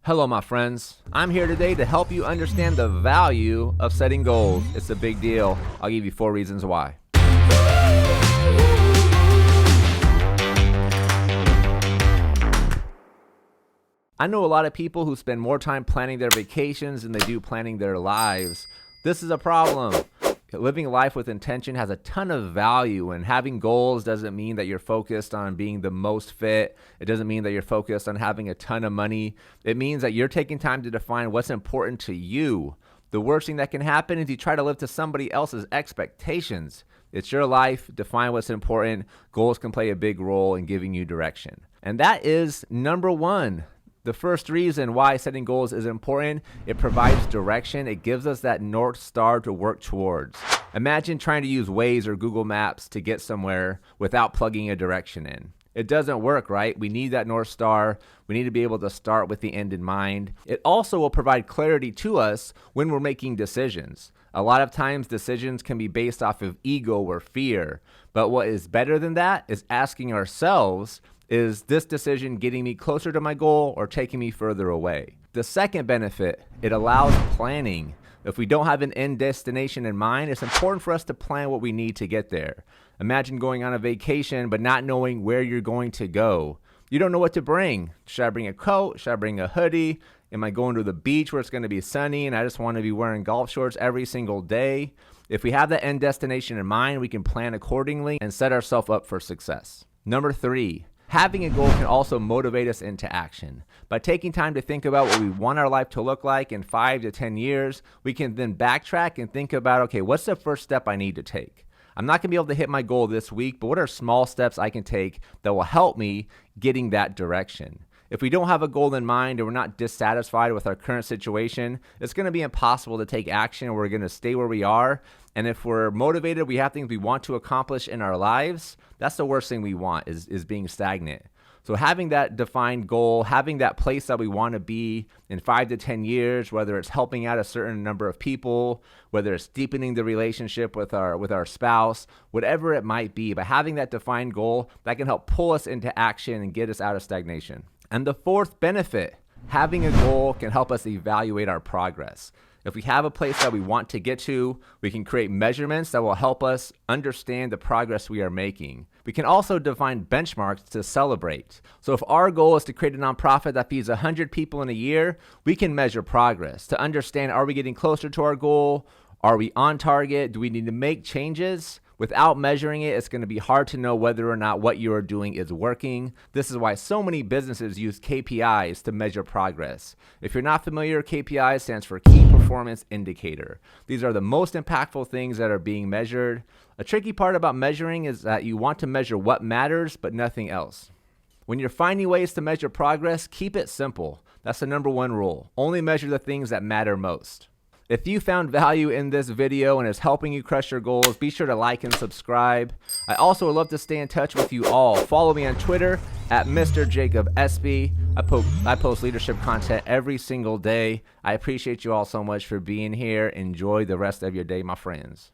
Hello, my friends. I'm here today to help you understand the value of setting goals. It's a big deal. I'll give you 4 reasons why. I know a lot of people who spend more time planning their vacations than they do planning their lives. This is a problem. Living life with intention has a ton of value, and having goals doesn't mean that you're focused on being the most fit. It doesn't mean that you're focused on having a ton of money. It means that you're taking time to define what's important to you. The worst thing that can happen is you try to live to somebody else's expectations. It's your life. Define what's important. Goals can play a big role in giving you direction. And that is number 1. The first reason why setting goals is important: it provides direction. It gives us that North Star to work towards. Imagine trying to use Waze or Google Maps to get somewhere without plugging a direction in. It doesn't work, right? We need that North Star. We need to be able to start with the end in mind. It also will provide clarity to us when we're making decisions. A lot of times decisions can be based off of ego or fear. But what is better than that is asking ourselves, is this decision getting me closer to my goal or taking me further away? The second benefit, it allows planning. If we don't have an end destination in mind, it's important for us to plan what we need to get there. Imagine going on a vacation but not knowing where you're going to go. You don't know what to bring. Should I bring a coat? Should I bring a hoodie? Am I going to the beach where it's going to be sunny and I just want to be wearing golf shorts every single day? If we have that end destination in mind, we can plan accordingly and set ourselves up for success. Number 3, having a goal can also motivate us into action. By taking time to think about what we want our life to look like in 5 to 10 years, we can then backtrack and think about, okay, what's the first step I need to take? I'm not going to be able to hit my goal this week, but what are small steps I can take that will help me getting that direction? If we don't have a goal in mind and we're not dissatisfied with our current situation, it's going to be impossible to take action. We're going to stay where we are. And if we're motivated, we have things we want to accomplish in our lives, that's the worst thing we want is being stagnant. So having that defined goal, having that place that we want to be in 5 to 10 years, whether it's helping out a certain number of people, whether it's deepening the relationship with our spouse, whatever it might be, but having that defined goal, that can help pull us into action and get us out of stagnation. And the fourth benefit, having a goal can help us evaluate our progress. If we have a place that we want to get to, we can create measurements that will help us understand the progress we are making. We can also define benchmarks to celebrate. So if our goal is to create a nonprofit that feeds 100 people in a year, we can measure progress to understand, are we getting closer to our goal? Are we on target? Do we need to make changes? Without measuring it, it's going to be hard to know whether or not what you are doing is working. This is why so many businesses use KPIs to measure progress. If you're not familiar, KPI stands for Key Performance Indicator. These are the most impactful things that are being measured. A tricky part about measuring is that you want to measure what matters, but nothing else. When you're finding ways to measure progress, keep it simple. That's the number 1 rule. Only measure the things that matter most. If you found value in this video and is helping you crush your goals, be sure to like and subscribe. I also would love to stay in touch with you all. Follow me on Twitter at Mr. Jacob SB. I post leadership content every single day. I appreciate you all so much for being here. Enjoy the rest of your day, my friends.